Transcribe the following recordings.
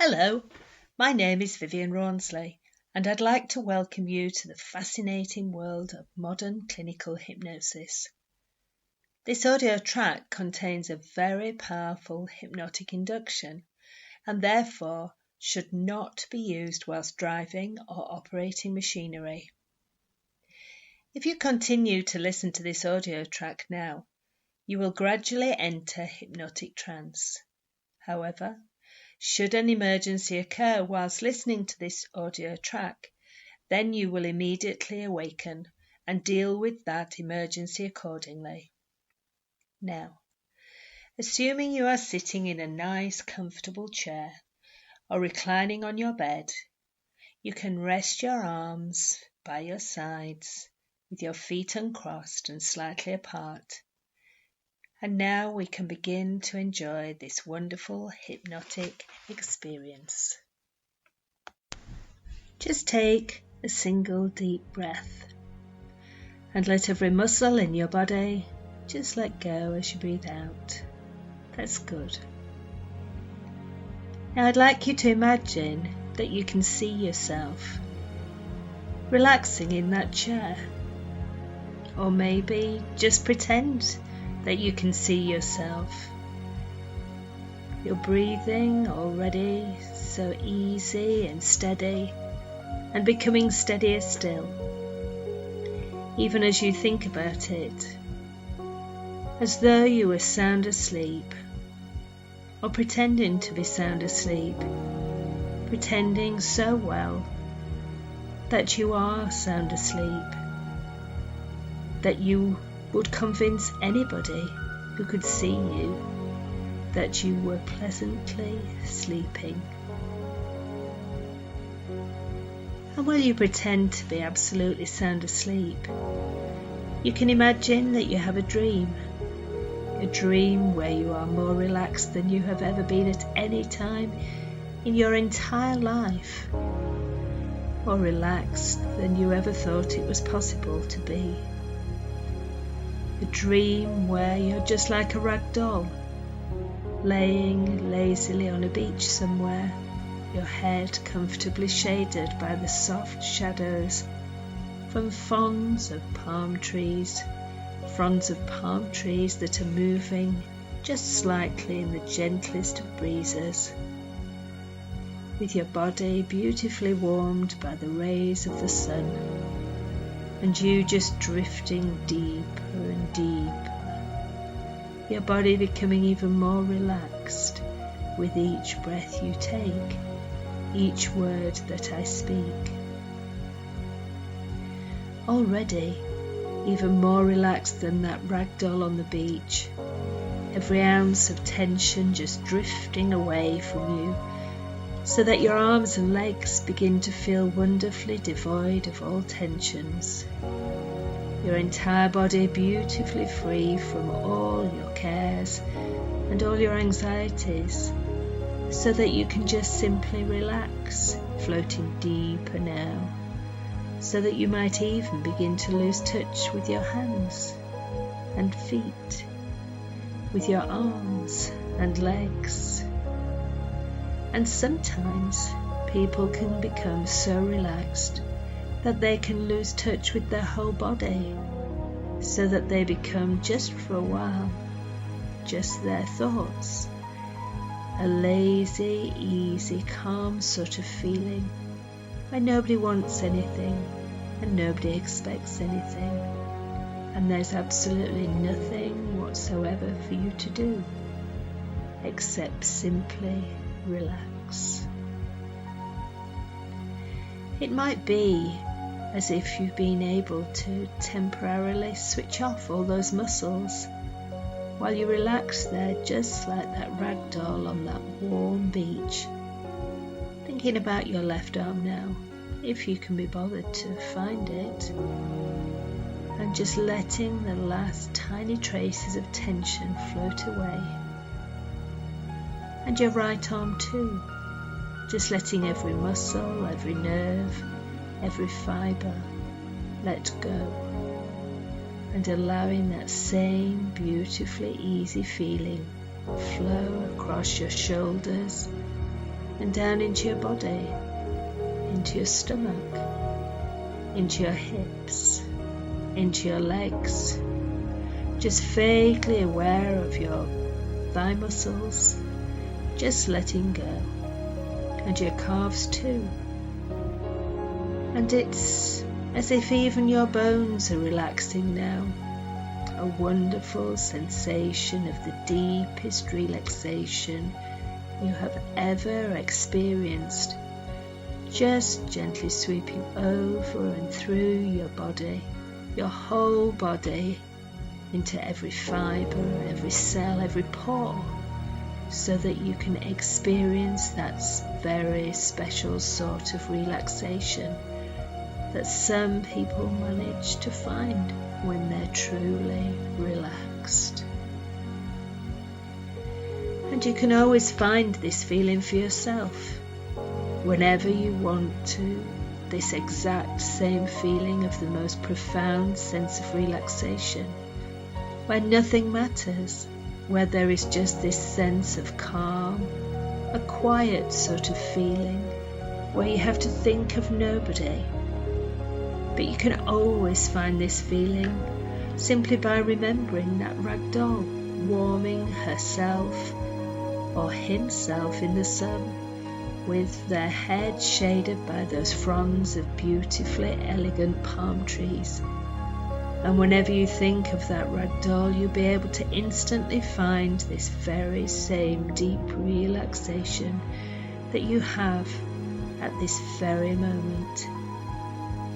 Hello, my name is Vivian Rawnsley, and I'd like to welcome you to the fascinating world of modern clinical hypnosis. This audio track contains a very powerful hypnotic induction and therefore should not be used whilst driving or operating machinery. If you continue to listen to this audio track now, you will gradually enter hypnotic trance. However, should an emergency occur whilst listening to this audio track, then you will immediately awaken and deal with that emergency accordingly. Now, assuming you are sitting in a nice, comfortable chair or reclining on your bed, you can rest your arms by your sides with your feet uncrossed and slightly apart. And now we can begin to enjoy this wonderful hypnotic experience. Just take a single deep breath and let every muscle in your body just let go as you breathe out. That's good. Now I'd like you to imagine that you can see yourself relaxing in that chair, or maybe just pretend that you can see yourself. You're breathing already so easy and steady, and becoming steadier still, even as you think about it, as though you were sound asleep, or pretending to be sound asleep, pretending so well that you are sound asleep, that you would convince anybody who could see you that you were pleasantly sleeping. And while you pretend to be absolutely sound asleep, you can imagine that you have a dream where you are more relaxed than you have ever been at any time in your entire life, more relaxed than you ever thought it was possible to be. A dream where you're just like a rag doll, laying lazily on a beach somewhere, your head comfortably shaded by the soft shadows from fronds of palm trees that are moving just slightly in the gentlest of breezes, with your body beautifully warmed by the rays of the sun, and you just drifting deeper and deeper, your body becoming even more relaxed with each breath you take, each word that I speak. Already even more relaxed than that rag doll on the beach, every ounce of tension just drifting away from you, so that your arms and legs begin to feel wonderfully devoid of all tensions. Your entire body beautifully free from all your cares and all your anxieties, so that you can just simply relax, floating deeper now, so that you might even begin to lose touch with your hands and feet, with your arms and legs. And sometimes people can become so relaxed that they can lose touch with their whole body, so that they become, just for a while, just their thoughts. A lazy, easy, calm sort of feeling where nobody wants anything and nobody expects anything, and there's absolutely nothing whatsoever for you to do except simply relax. It might be as if you've been able to temporarily switch off all those muscles while you relax there, just like that rag doll on that warm beach. Thinking about your left arm now, if you can be bothered to find it, and just letting the last tiny traces of tension float away. And your right arm too, just letting every muscle, every nerve, every fibre let go, and allowing that same beautifully easy feeling flow across your shoulders, and down into your body, into your stomach, into your hips, into your legs, just vaguely aware of your thigh muscles, just letting go, and your calves too. And it's as if even your bones are relaxing now, a wonderful sensation of the deepest relaxation you have ever experienced, just gently sweeping over and through your body, your whole body, into every fibre, every cell, every pore, so that you can experience that very special sort of relaxation that some people manage to find when they're truly relaxed. And you can always find this feeling for yourself whenever you want to, this exact same feeling of the most profound sense of relaxation, where nothing matters, where there is just this sense of calm, a quiet sort of feeling, where you have to think of nobody. But you can always find this feeling simply by remembering that ragdoll warming herself or himself in the sun, with their head shaded by those fronds of beautifully elegant palm trees. And whenever you think of that ragdoll, you'll be able to instantly find this very same deep relaxation that you have at this very moment.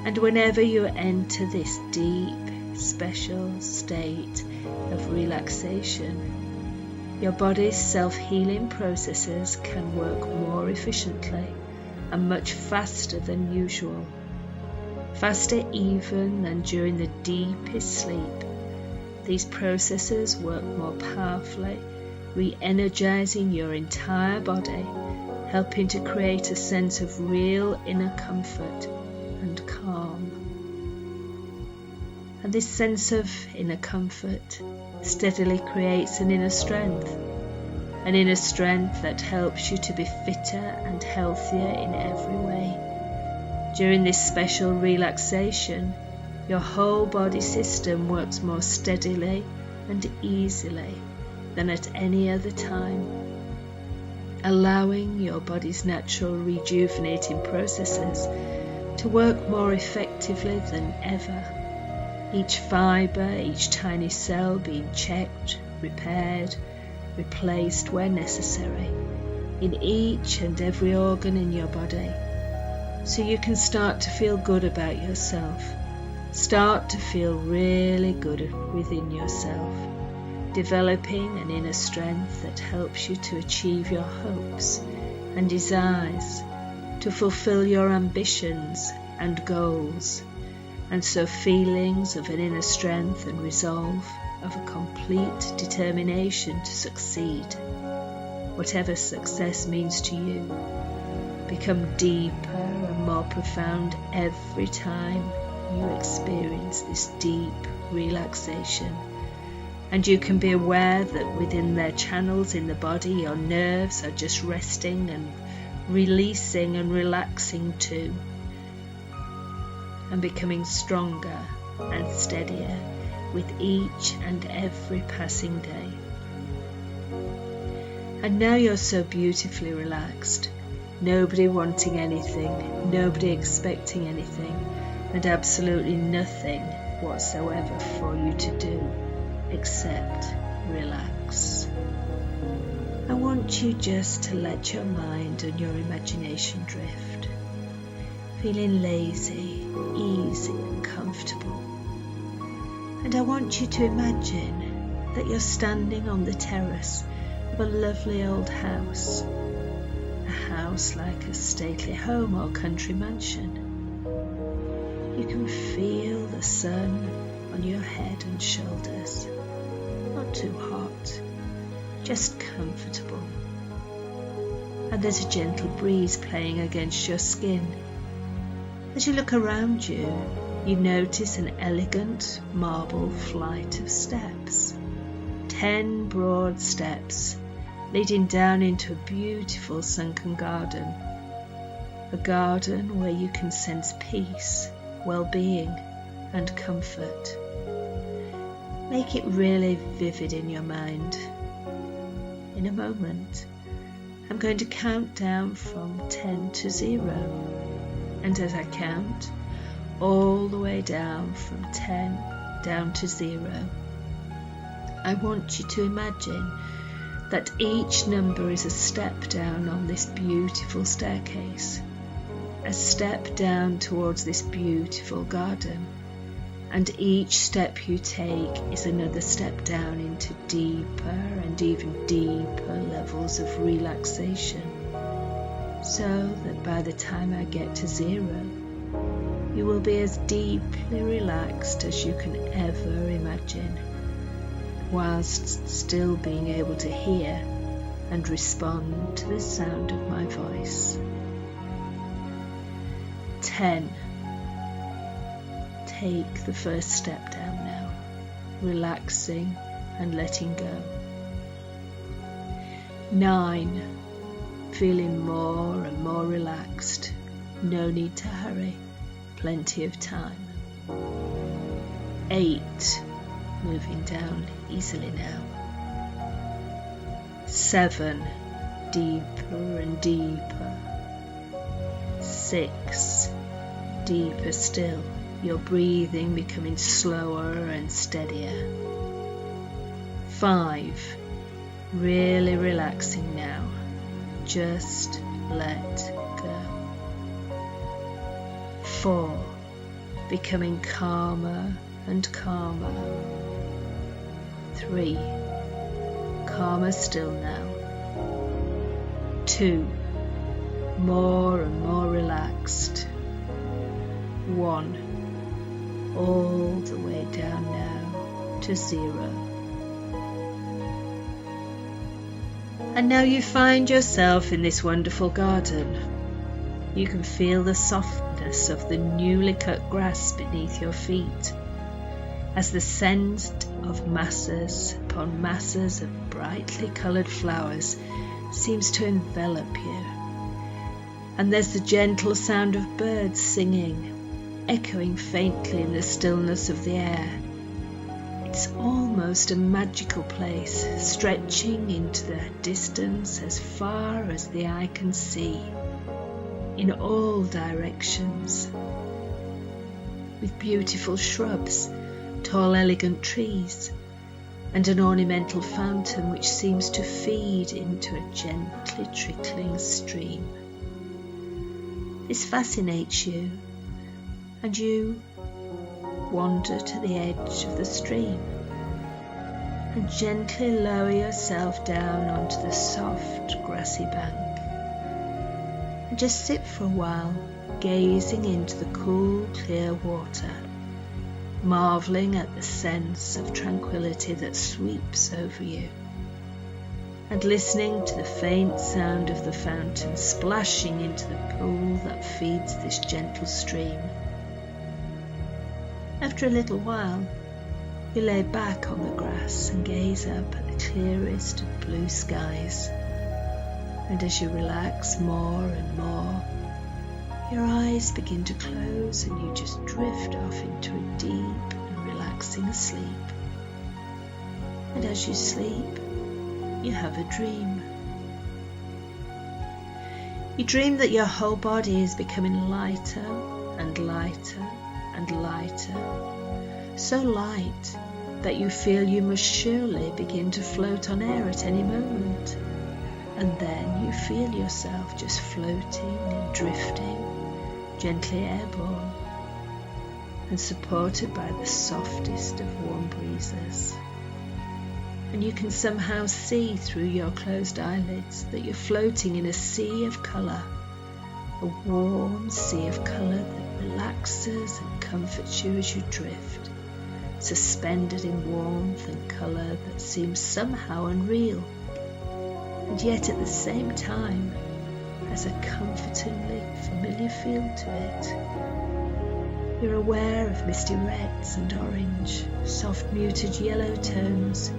And whenever you enter this deep, special state of relaxation, your body's self-healing processes can work more efficiently and much faster than usual. Faster even than during the deepest sleep. These processes work more powerfully, re-energizing your entire body, helping to create a sense of real inner comfort and calm. And this sense of inner comfort steadily creates an inner strength that helps you to be fitter and healthier in every way. During this special relaxation, your whole body system works more steadily and easily than at any other time, allowing your body's natural rejuvenating processes to work more effectively than ever. Each fibre, each tiny cell being checked, repaired, replaced where necessary, in each and every organ in your body. So you can start to feel good about yourself, start to feel really good within yourself, developing an inner strength that helps you to achieve your hopes and desires, to fulfill your ambitions and goals, and so feelings of an inner strength and resolve, of a complete determination to succeed, whatever success means to you, become deeper and more profound every time you experience this deep relaxation. And you can be aware that within their channels in the body, your nerves are just resting and releasing and relaxing too, and becoming stronger and steadier with each and every passing day. And now you're so beautifully relaxed, nobody wanting anything, nobody expecting anything, and absolutely nothing whatsoever for you to do except relax. I want you just to let your mind and your imagination drift, feeling lazy, easy and comfortable. And I want you to imagine that you're standing on the terrace of a lovely old house, a house like a stately home or country mansion. You can feel the sun on your head and shoulders, not too hot, just comfortable. And there's a gentle breeze playing against your skin. As you look around you, you notice an elegant marble flight of steps, 10 broad steps leading down into a beautiful sunken garden. A garden where you can sense peace, well-being, and comfort. Make it really vivid in your mind. In a moment, I'm going to count down from 10 to 0. And as I count, all the way down from 10 down to 0, I want you to imagine that each number is a step down on this beautiful staircase, a step down towards this beautiful garden, and each step you take is another step down into deeper and even deeper levels of relaxation, so that by the time I get to 0, you will be as deeply relaxed as you can ever imagine, whilst still being able to hear and respond to the sound of my voice. 10. Take the first step down now, relaxing and letting go. 9. Feeling more and more relaxed, no need to hurry, plenty of time. 8. Moving down easily now. 7. Deeper and deeper. 6. Deeper still, your breathing becoming slower and steadier. 5. Really relaxing now, just let go. 4. Becoming calmer and calmer. 3. Calmer still now. 2. More and more relaxed. 1. All the way down now to 0. And now you find yourself in this wonderful garden. You can feel the softness of the newly cut grass beneath your feet, as the scent of masses upon masses of brightly coloured flowers seems to envelop you. And there's the gentle sound of birds singing, echoing faintly in the stillness of the air. It's almost a magical place, stretching into the distance as far as the eye can see, in all directions, with beautiful shrubs, tall elegant trees, and an ornamental fountain which seems to feed into a gently trickling stream. This fascinates you, and you wander to the edge of the stream and gently lower yourself down onto the soft grassy bank and just sit for a while, gazing into the cool clear water, marvelling at the sense of tranquility that sweeps over you, and listening to the faint sound of the fountain splashing into the pool that feeds this gentle stream. After a little while, you lay back on the grass and gaze up at the clearest of blue skies. And as you relax more and more, your eyes begin to close and you just drift off into a deep and relaxing sleep. And as you sleep, you have a dream. You dream that your whole body is becoming lighter and lighter and lighter, so light that you feel you must surely begin to float on air at any moment. And then you feel yourself just floating and drifting, gently airborne, and supported by the softest of warm breezes. And you can somehow see through your closed eyelids that you're floating in a sea of colour, a warm sea of colour that relaxes and comforts you as you drift, suspended in warmth and colour that seems somehow unreal, and yet at the same time has a comfortingly familiar feel to it. You're aware of misty reds and orange, soft muted yellow tones,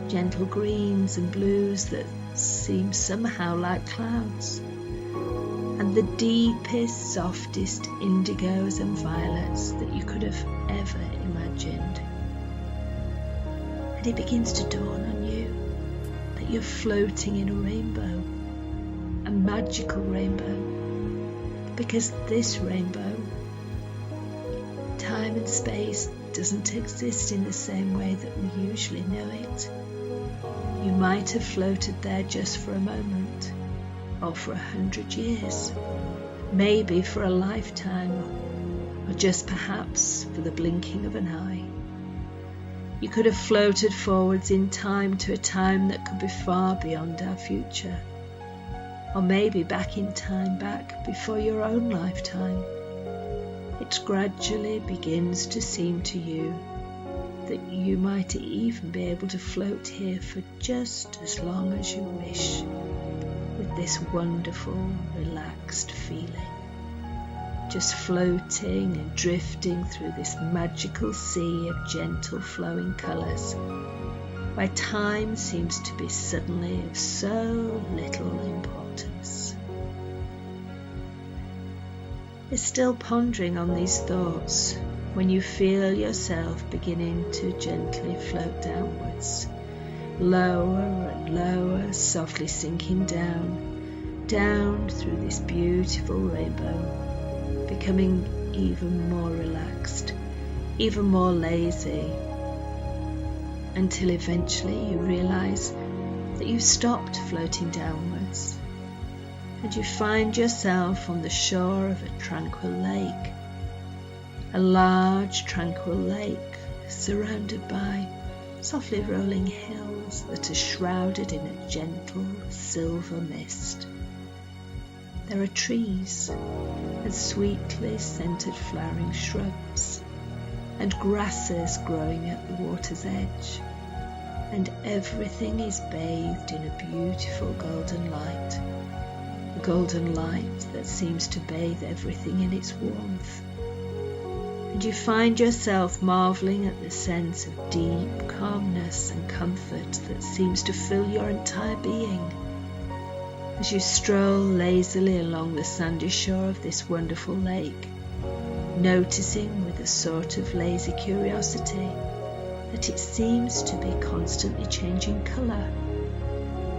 gentle greens and blues that seem somehow like clouds, and the deepest, softest indigos and violets that you could have ever imagined. And it begins to dawn on you that you're floating in a rainbow, a magical rainbow, because this rainbow, time and space doesn't exist in the same way that we usually know it. You might have floated there just for a moment, or for 100 years, maybe for a lifetime, or just perhaps for the blinking of an eye. You could have floated forwards in time to a time that could be far beyond our future, or maybe back in time, back before your own lifetime. It gradually begins to seem to you that you might even be able to float here for just as long as you wish, with this wonderful, relaxed feeling. Just floating and drifting through this magical sea of gentle flowing colours, where time seems to be suddenly of so little importance. You're still pondering on these thoughts when you feel yourself beginning to gently float downwards, lower and lower, softly sinking down through this beautiful rainbow, becoming even more relaxed, even more lazy, until eventually you realise that you've stopped floating downwards, and you find yourself on the shore of a tranquil lake, a large tranquil lake surrounded by softly rolling hills that are shrouded in a gentle silver mist. There are trees and sweetly scented flowering shrubs and grasses growing at the water's edge, and everything is bathed in a beautiful golden light, a golden light that seems to bathe everything in its warmth. And you find yourself marvelling at the sense of deep calmness and comfort that seems to fill your entire being as you stroll lazily along the sandy shore of this wonderful lake, noticing with a sort of lazy curiosity that it seems to be constantly changing colour,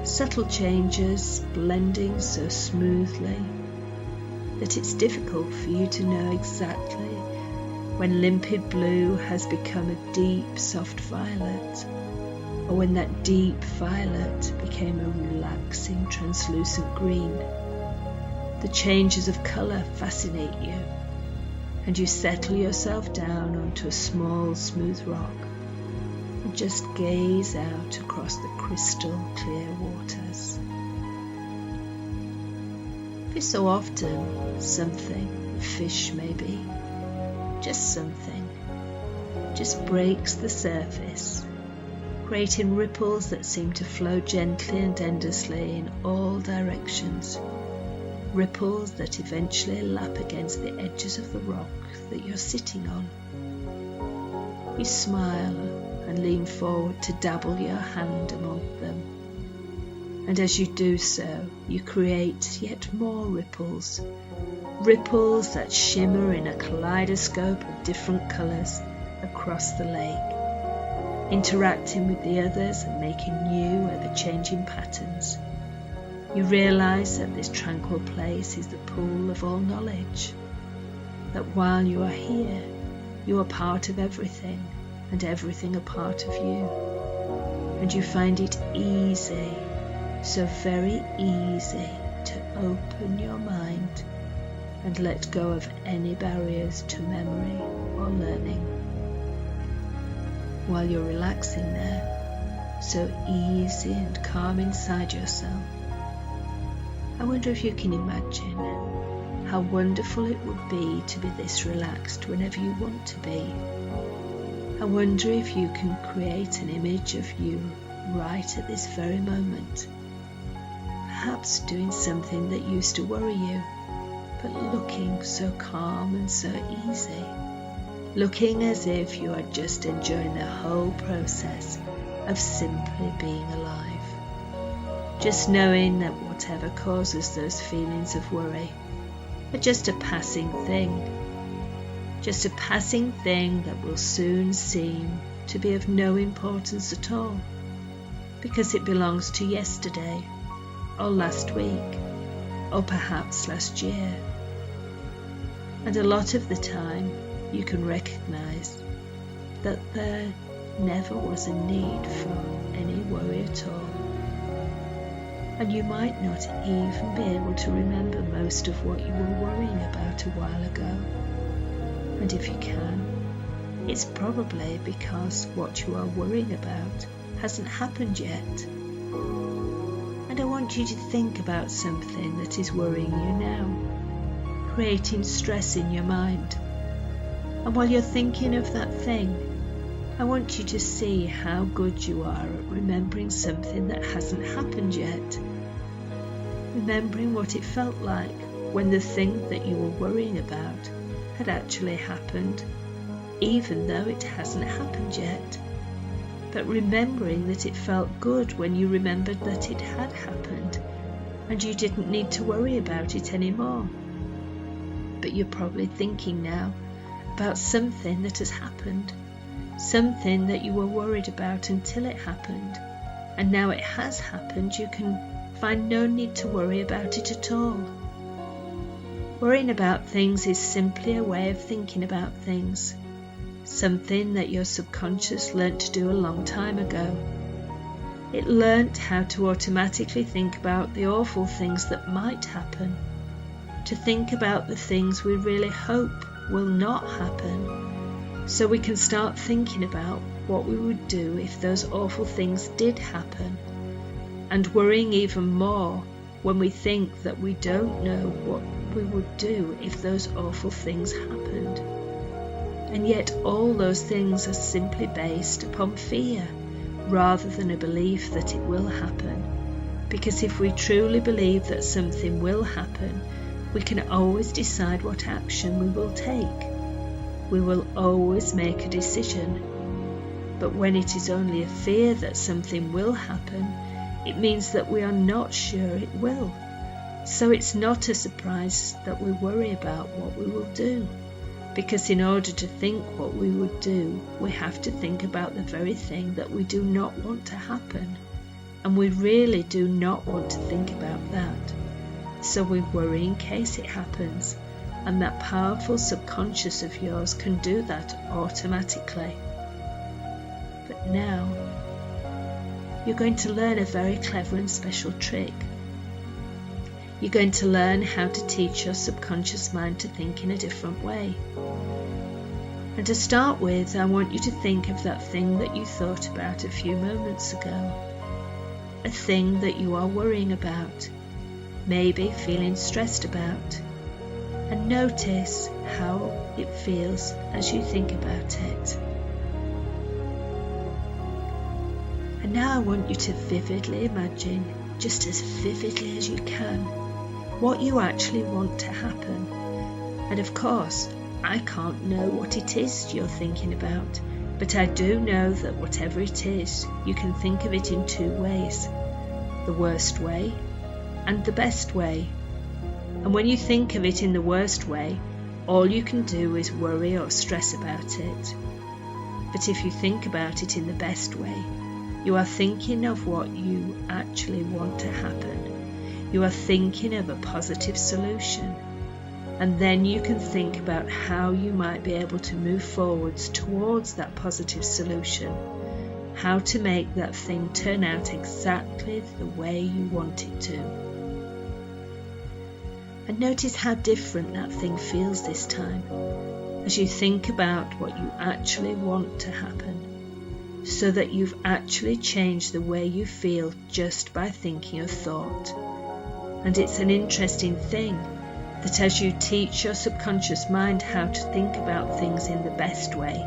subtle changes blending so smoothly that it's difficult for you to know exactly when limpid blue has become a deep soft violet, or when that deep violet became a relaxing translucent green. The changes of colour fascinate you, and you settle yourself down onto a small smooth rock and just gaze out across the crystal clear waters. Every so often, something, a fish maybe, just something, just breaks the surface, creating ripples that seem to flow gently and endlessly in all directions, ripples that eventually lap against the edges of the rock that you're sitting on. You smile and lean forward to dabble your hand among them, and as you do so, you create yet more ripples, ripples that shimmer in a kaleidoscope of different colours across the lake, interacting with the others and making new ever-changing patterns. You realise that this tranquil place is the pool of all knowledge, that while you are here, you are part of everything, and everything a part of you, and you find it easy, so very easy, to open your mind and let go of any barriers to memory or learning. While you're relaxing there, so easy and calm inside yourself, I wonder if you can imagine how wonderful it would be to be this relaxed whenever you want to be. I wonder if you can create an image of you right at this very moment, perhaps doing something that used to worry you, but looking so calm and so easy, looking as if you are just enjoying the whole process of simply being alive, just knowing that whatever causes those feelings of worry are just a passing thing. Just a passing thing that will soon seem to be of no importance at all, because it belongs to yesterday, or last week, or perhaps last year. And a lot of the time you can recognize that there never was a need for any worry at all. And you might not even be able to remember most of what you were worrying about a while ago. And if you can, it's probably because what you are worrying about hasn't happened yet. And I want you to think about something that is worrying you now, creating stress in your mind. And while you're thinking of that thing, I want you to see how good you are at remembering something that hasn't happened yet. Remembering what it felt like when the thing that you were worrying about had actually happened, even though it hasn't happened yet. But remembering that it felt good when you remembered that it had happened, and you didn't need to worry about it anymore. But you're probably thinking now about something that has happened, something that you were worried about until it happened, and now it has happened, you can find no need to worry about it at all. Worrying about things is simply a way of thinking about things, something that your subconscious learnt to do a long time ago. It learnt how to automatically think about the awful things that might happen, to think about the things we really hope will not happen, so we can start thinking about what we would do if those awful things did happen, and worrying even more when we think that we don't know what we would do if those awful things happened. And yet all those things are simply based upon fear, rather than a belief that it will happen. Because if we truly believe that something will happen, we can always decide what action we will take. We will always make a decision. But when it is only a fear that something will happen, it means that we are not sure it will. So it's not a surprise that we worry about what we will do. Because in order to think what we would do, we have to think about the very thing that we do not want to happen. And we really do not want to think about that. So we worry in case it happens. And that powerful subconscious of yours can do that automatically. But now, you're going to learn a very clever and special trick. You're going to learn how to teach your subconscious mind to think in a different way. And to start with, I want you to think of that thing that you thought about a few moments ago. A thing that you are worrying about, maybe feeling stressed about. And notice how it feels as you think about it. And now I want you to vividly imagine, just as vividly as you can, what you actually want to happen. And of course, I can't know what it is you're thinking about, but I do know that whatever it is, you can think of it in two ways: the worst way and the best way. And when you think of it in the worst way, all you can do is worry or stress about it. But if you think about it in the best way, you are thinking of what you actually want to happen. You are thinking of a positive solution. And then you can think about how you might be able to move forwards towards that positive solution. How to make that thing turn out exactly the way you want it to. And notice how different that thing feels this time, as you think about what you actually want to happen, so that you've actually changed the way you feel just by thinking a thought. And it's an interesting thing that as you teach your subconscious mind how to think about things in the best way,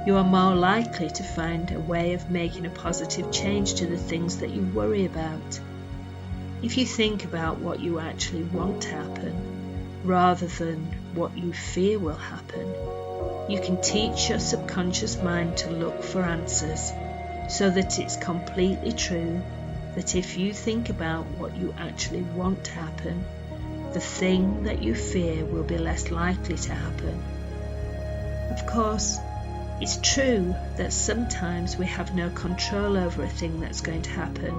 you are more likely to find a way of making a positive change to the things that you worry about. If you think about what you actually want to happen, rather than what you fear will happen, you can teach your subconscious mind to look for answers, so that it's completely true that if you think about what you actually want to happen, the thing that you fear will be less likely to happen. Of course, it's true that sometimes we have no control over a thing that's going to happen,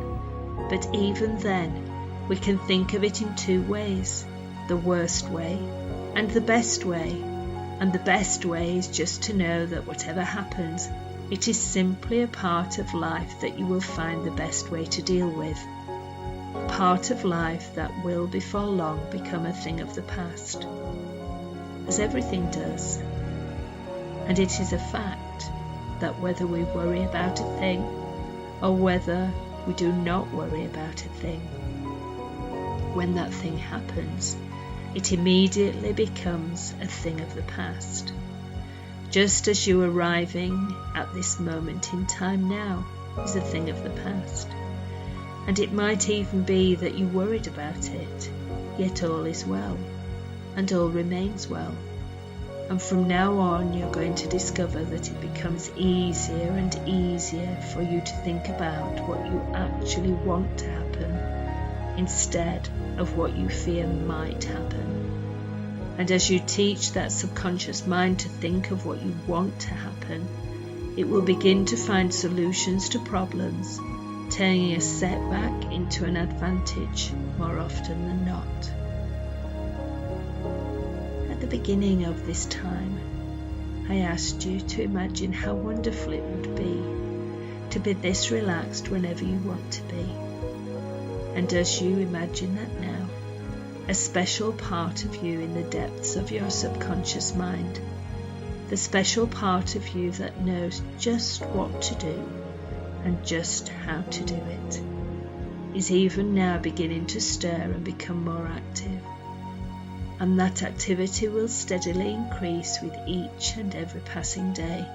but even then, we can think of it in two ways, the worst way and the best way. And the best way is just to know that whatever happens, it is simply a part of life that you will find the best way to deal with. A part of life that will before long become a thing of the past, as everything does. And it is a fact that whether we worry about a thing or whether we do not worry about a thing, when that thing happens, it immediately becomes a thing of the past. Just as you arriving at this moment in time now is a thing of the past. And it might even be that you worried about it, yet all is well, and all remains well. And from now on, you're going to discover that it becomes easier and easier for you to think about what you actually want to happen, instead of what you fear might happen. And as you teach that subconscious mind to think of what you want to happen, it will begin to find solutions to problems, turning a setback into an advantage more often than not. At the beginning of this time, I asked you to imagine how wonderful it would be to be this relaxed whenever you want to be. And as you imagine that now, a special part of you in the depths of your subconscious mind, the special part of you that knows just what to do and just how to do it, is even now beginning to stir and become more active. And that activity will steadily increase with each and every passing day,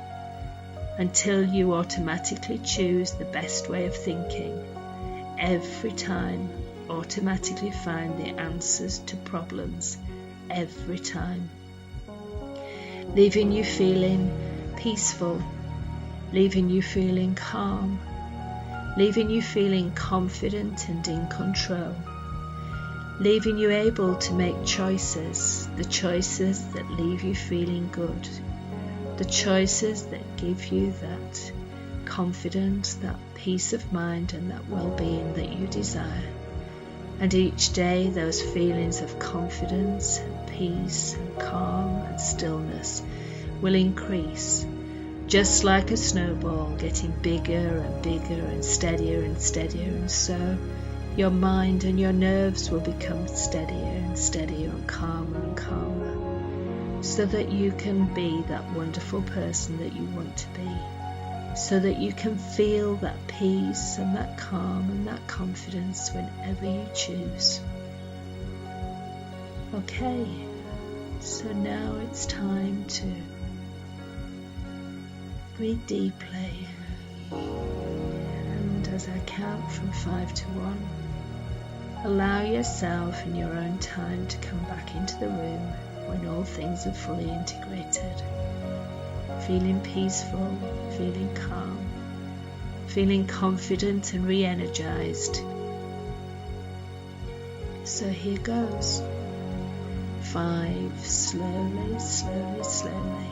until you automatically choose the best way of thinking, every time automatically find the answers to problems, every time. Leaving you feeling peaceful, leaving you feeling calm, leaving you feeling confident and in control, leaving you able to make choices, the choices that leave you feeling good, the choices that give you that confidence, that peace of mind and that well-being that you desire. And each day those feelings of confidence and peace and calm and stillness will increase, just like a snowball getting bigger and bigger and steadier, and so your mind and your nerves will become steadier and steadier and calmer, so that you can be that wonderful person that you want to be, so that you can feel that peace and that calm and that confidence whenever you choose. Okay, so now it's time to breathe deeply, and as I count from 5 to 1, allow yourself in your own time to come back into the room when all things are fully integrated. Feeling peaceful, feeling calm, feeling confident and re-energized. So here goes. 5, slowly, slowly, slowly.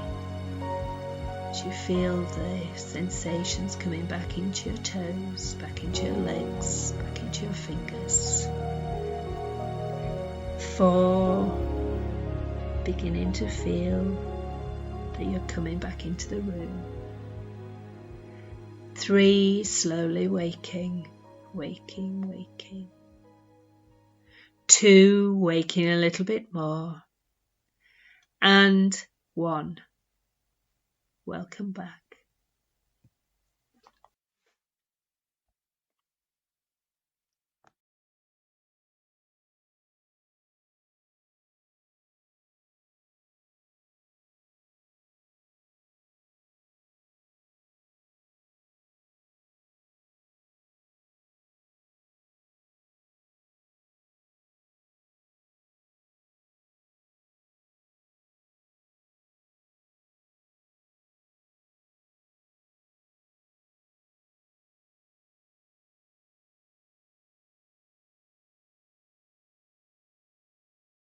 As you feel the sensations coming back into your toes, back into your legs, back into your fingers. 4, beginning to feel that you're coming back into the room. 3, slowly waking. 2, waking a little bit more. And 1, welcome back.